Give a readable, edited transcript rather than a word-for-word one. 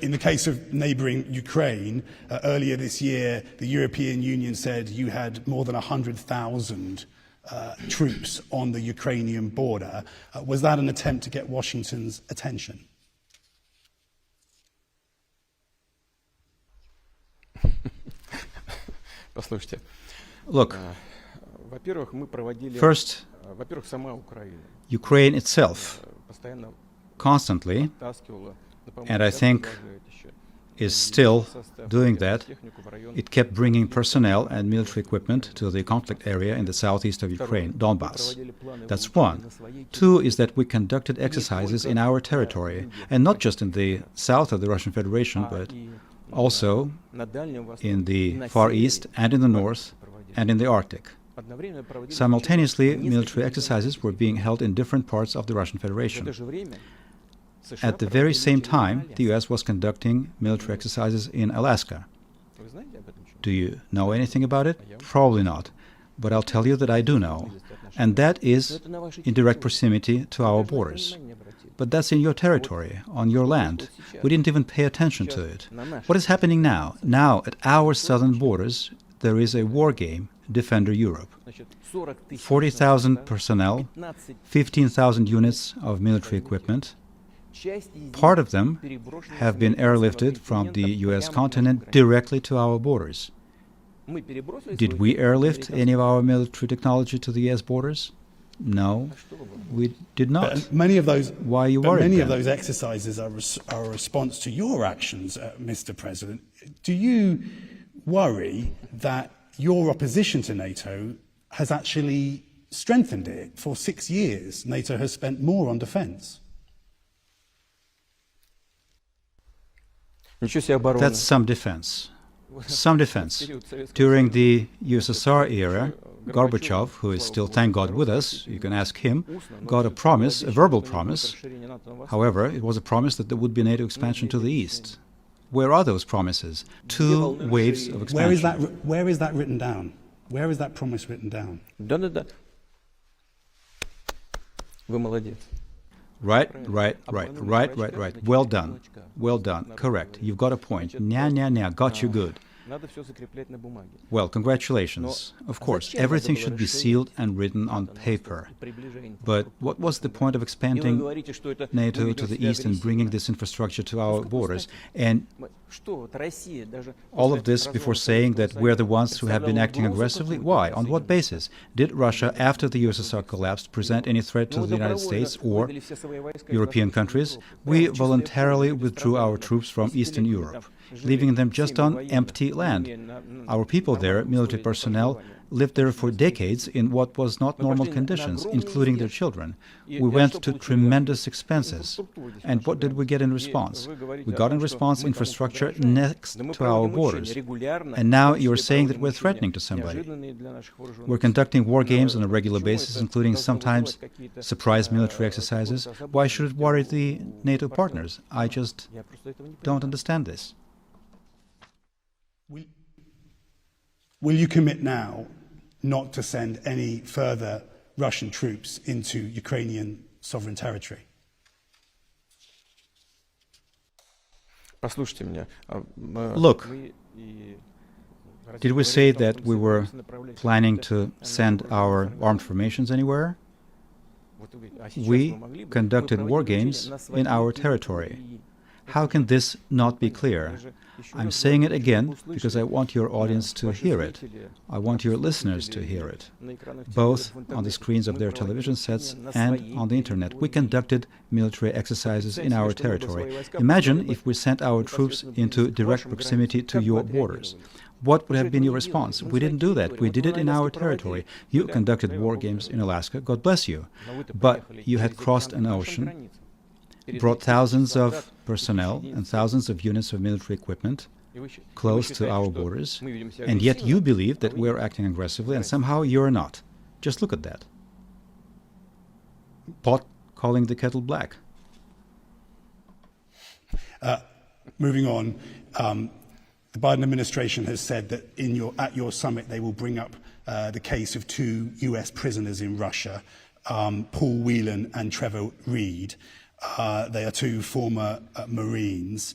In the case of neighbouring Ukraine, earlier this year, the European Union said you had more than 100,000 troops on the Ukrainian border. Was that an attempt to get Washington's attention? Look, first, Ukraine itself constantly, and I think is still doing that, it kept bringing personnel and military equipment to the conflict area in the southeast of Ukraine, Donbass. That's one. Two is that we conducted exercises in our territory, and not just in the south of the Russian Federation, but also in the Far East and in the north and in the Arctic. Simultaneously, military exercises were being held in different parts of the Russian Federation. At the very same time, the U.S. was conducting military exercises in Alaska. Do you know anything about it? Probably not. But I'll tell you that I do know. And that is in direct proximity to our borders. But that's in your territory, on your land. We didn't even pay attention to it. What is happening now? Now, at our southern borders, there is a war game, Defender Europe. 40,000 personnel, 15,000 units of military equipment. Part of them have been airlifted from the U.S. continent directly to our borders. Did we airlift any of our military technology to the U.S. borders? No, we did not. But many of those, why are you worried? Many of those exercises are a response to your actions, Mr. President. Do you worry that your opposition to NATO has actually strengthened it? For 6 years, NATO has spent more on defence. That's some defense. Some defense. During the USSR era, Gorbachev, who is still, thank God, with us, you can ask him, got a promise, a verbal promise. However, it was a promise that there would be NATO expansion to the east. Where are those promises? 2 waves of expansion. Where is that written down? Where is that promise written down? Right. Well done. Well done. Correct. You've got a point. Got you good. Well, congratulations. Of course, everything should be sealed and written on paper. But what was the point of expanding NATO to the east and bringing this infrastructure to our borders? And all of this before saying that we're the ones who have been acting aggressively? Why? On what basis? Did Russia, after the USSR collapsed, present any threat to the United States or European countries? We voluntarily withdrew our troops from Eastern Europe, leaving them just on empty land. Our people there, military personnel, lived there for decades in what was not normal conditions, including their children. We went to tremendous expenses. And what did we get in response? We got in response infrastructure next to our borders. And now you're saying that we're threatening to somebody. We're conducting war games on a regular basis, including sometimes surprise military exercises. Why should it worry the NATO partners? I just don't understand this. Will you commit now not to send any further Russian troops into Ukrainian sovereign territory? Look, did we say that we were planning to send our armed formations anywhere? We conducted war games in our territory. How can this not be clear? I'm saying it again because I want your audience to hear it. I want your listeners to hear it, both on the screens of their television sets and on the internet. We conducted military exercises in our territory. Imagine if we sent our troops into direct proximity to your borders. What would have been your response? We didn't do that. We did it in our territory. You conducted war games in Alaska. God bless you. But you had crossed an ocean, brought thousands of personnel and thousands of units of military equipment close to our borders, and yet you believe that we're acting aggressively, and somehow you're not. Just look at that. Pot calling the kettle black. Moving on, the Biden administration has said that at your summit they will bring up the case of 2 US prisoners in Russia, Paul Whelan and Trevor Reed. They are 2 former Marines.